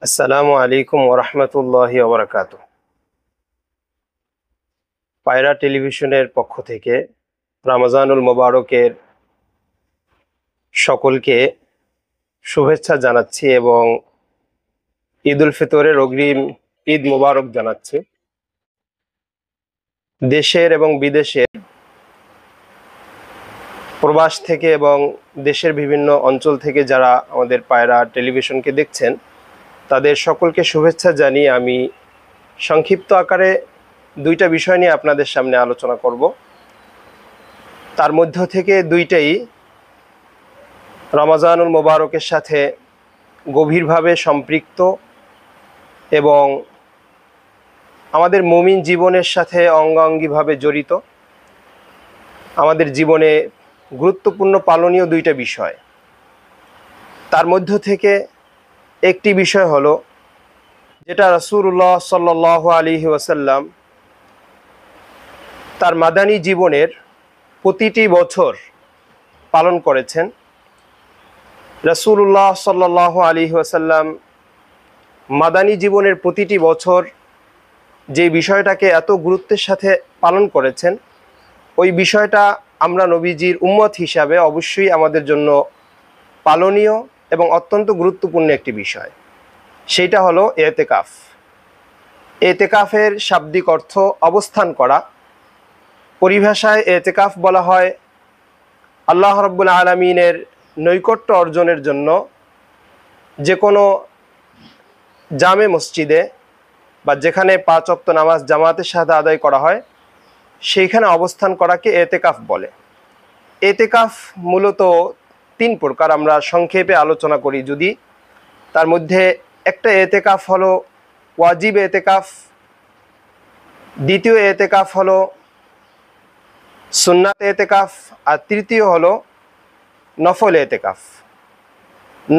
আসসালামু আলাইকুম ওরহমতুল্লাহি ওবরাকাতুহ। পায়রা টেলিভিশনের পক্ষ থেকে রমজানুল মোবারকের সকলকে শুভেচ্ছা জানাচ্ছি এবং ঈদ উল ফিতরের অগ্রিম ঈদ মোবারক জানাচ্ছি। দেশের এবং বিদেশের, প্রবাস থেকে এবং দেশের বিভিন্ন অঞ্চল থেকে যারা আমাদের পায়রা টেলিভিশনকে দেখছেন, তাদের সকলকে শুভেচ্ছা জানিয়ে আমি সংক্ষিপ্ত আকারে দুইটা বিষয় নিয়ে আপনাদের সামনে আলোচনা করব। তার মধ্য থেকে দুইটাই রমজানুল মোবারকের সাথে গভীরভাবে সম্পৃক্ত এবং আমাদের মুমিন জীবনের সাথে অঙ্গাঙ্গিভাবে জড়িত, আমাদের জীবনে গুরুত্বপূর্ণ পালনীয় দুইটা বিষয়। তার মধ্য থেকে একটি বিষয় হলো যেটা রাসূলুল্লাহ সাল্লাল্লাহু আলাইহি ওয়াসাল্লাম তার মাদানী জীবনের প্রতিটি বছর পালন করেছেন। রাসূলুল্লাহ সাল্লাল্লাহু আলাইহি ওয়াসাল্লাম মাদানী জীবনের প্রতিটি বছর যে বিষয়টাকে এত গুরুত্বের সাথে পালন করেছেন, ওই বিষয়টা আমরা নবীজির উম্মত হিসাবে অবশ্যই আমাদের জন্য পালনীয় এবং অত্যন্ত গুরুত্বপূর্ণ একটি বিষয়। সেইটা হলো এতেকাফ। এতেকাফের শাব্দিক অর্থ অবস্থান করা। পরিভাষায় এতেকাফ বলা হয় আল্লাহ রাব্বুল আলামিনের নৈকট্য অর্জনের জন্য যে কোনো জামে মসজিদে বা যেখানে 5 ওয়াক্ত নামাজ জামাতের সাথে আদায় করা হয়, সেইখানে অবস্থান করাকে এতেকাফ বলে। এতেকাফ মূলত 3 প্রকার, আমরা সংক্ষেপে আলোচনা করি যদি। তার মধ্যে একটা এতেকাফ হলো ওয়াজিব এতেকাফ, দ্বিতীয় এতেকাফ হলো সুন্নাত এতেকাফ, আর তৃতীয় হলো নফল এতেকাফ।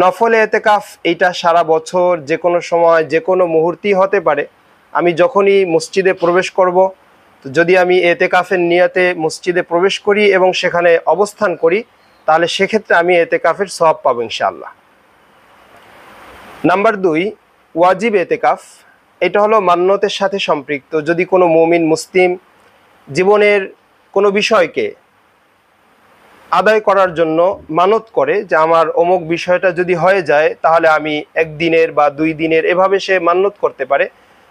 নফল এতেকাফ এইটা সারা বছর যে কোনো সময় যে কোনো মুহূর্তেই হতে পারে। আমি যখনই মসজিদে প্রবেশ করব, তো যদি আমি এতেকাফের নিয়তে মসজিদে প্রবেশ করি এবং সেখানে অবস্থান করি, তাহলে সেক্ষেত্রে আমি এতেকাফের সওয়াব পাবো ইনশাআল্লাহ। নাম্বার 2, ওয়াজিব এতেকাফ। এটা হলো মান্যতের সাথে সম্পৃক্ত। যদি কোনো মুমিন মুসলিম জীবনের কোনো বিষয়কে আদায় করার জন্য মানত করে যে আমার অমুক বিষয়টা যদি হয়ে যায় তাহলে আমি 1 দিনের বা 2 দিনের এভাবে সে মান্যত করতে পারে,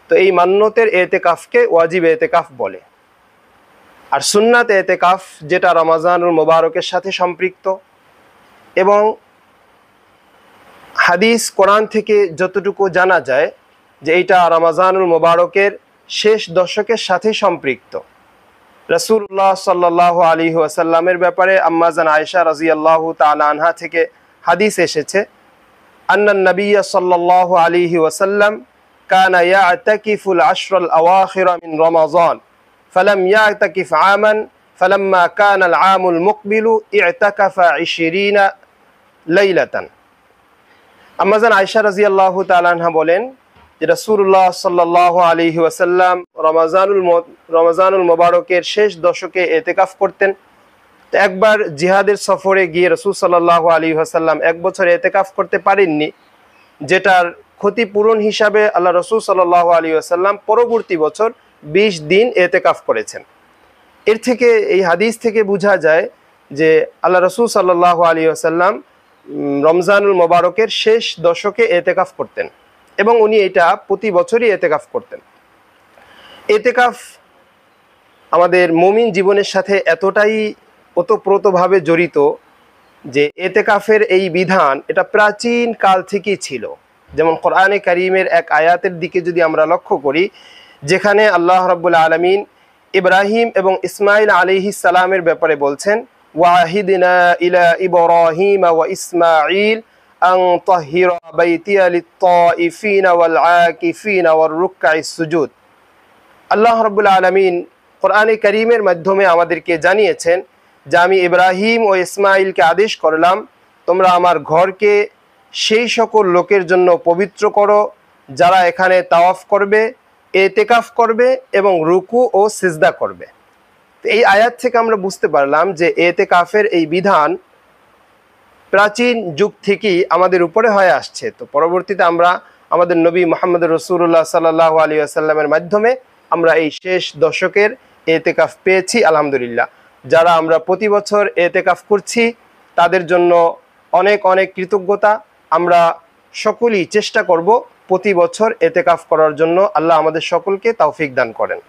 তো এই মান্যতের এতেকাফকে ওয়াজিব এতেকাফ বলে। আর সুন্নাত এতেকাফ যেটা রমজানুল মোবারকের সাথে সম্পৃক্ত এবং হাদিস কোরআন থেকে যতটুকু জানা যায় যে এইটা রমজানুল মোবারকের শেষ দশকের সাথে সম্পৃক্ত। রাসূলুল্লাহ সাল্লাল্লাহু আলাইহি ওয়াসাল্লামের ব্যাপারে আম্মা জান আয়েশা রাদিয়াল্লাহু তাআলা আনহা থেকে হাদিস এসেছে, আন্নান নবিয়্য সাল্লাল্লাহু আলাইহি ওয়াসাল্লাম কানা ইয়াতাকিফুল আশরাল আওয়াখির মিন রমাযান ফালাম ইয়াতাকিফ আমান ফালাম্মা কানা আল আমুল মুকবিলু ইতাকাফা 20 লাইলাতান। আম্মা জান আয়েশা রাদিয়াল্লাহু তাআলা আনহা বলেন যে রাসূলুল্লাহ সাল্লাল্লাহু আলাইহি ওয়াসাল্লাম রমজানুল মোবারকের শেষ দশকে এতেকাফ করতেন। তো একবার জিহাদের সফরে গিয়ে রাসূল সাল্লাল্লাহু আলাইহি ওয়াসাল্লাম 1 বছর এতেকাফ করতে পারেননি, যেটার ক্ষতিপূরণ হিসাবে আল্লাহ রাসূল সাল্লাল্লাহু আলাইহি ওয়াসাল্লাম পরবর্তী বছর 20 দিন এতেকাফ করেছেন। এর থেকে, এই হাদিস থেকে বোঝা যায় যে আল্লাহ রাসূল সাল্লাল্লাহু আলাইহি ওয়াসাল্লাম রমজানুল মোবারকের শেষ দশকে এতেকাফ করতেন এবং উনি এটা প্রতি বছরই এতেকাফ করতেন। এতেকাফ আমাদের মুমিন জীবনের সাথে এতটাই ওতপ্রোতভাবে জড়িত যে এতেকাফের এই বিধান এটা প্রাচীন কাল থেকেই ছিল। যেমন কোরআনে কারীমের এক আয়াতের দিকে যদি আমরা লক্ষ্য করি, যেখানে আল্লাহ রাব্বুল আলামিন ইব্রাহিম এবং ইসমাইল আলাইহিস সালামের ব্যাপারে বলছেন, ওয়াহিদনা ইলা ইব্রাহিম ওয়া ইসমাইল আন তাহিরা বাইতিয়া লিত-তাইফিনা ওয়াল আকিফিনা ওয়ার রুকআইস সুজুদ। আল্লাহ রাব্বুল আলামিন কোরআনে কারীমের মাধ্যমে আমাদেরকে জানিয়েছেন যে আমি ইব্রাহিম ও ইসমাইলকে আদেশ করলাম, তোমরা আমার ঘরকে সেই সকল লোকের জন্য পবিত্র করো যারা এখানে তাওয়াফ করবে, এতেকাফ করবে এবং রুকু ও সিজদা করবে। এই আয়াত থেকে আমরা বুঝতে পারলাম যে এতেকাফের এই বিধান প্রাচীন যুগ থেকেই আমাদের উপরে হয়ে আসছে। তো পরবর্তীতে আমরা আমাদের নবী মুহাম্মদ রাসূলুল্লাহ সাল্লাল্লাহু আলাইহি ওয়াসাল্লামের মাধ্যমে আমরা এই শেষ দশকের এতেকাফ পেয়েছি আলহামদুলিল্লাহ। যারা আমরা প্রতি বছর এতেকাফ করছি তাদের জন্য অনেক অনেক কৃতজ্ঞতা। আমরা সকলেই চেষ্টা করব প্রতি বছর এতেকাফ করার জন্য। আল্লাহ আমাদের সকলকে তৌফিক দান করেন।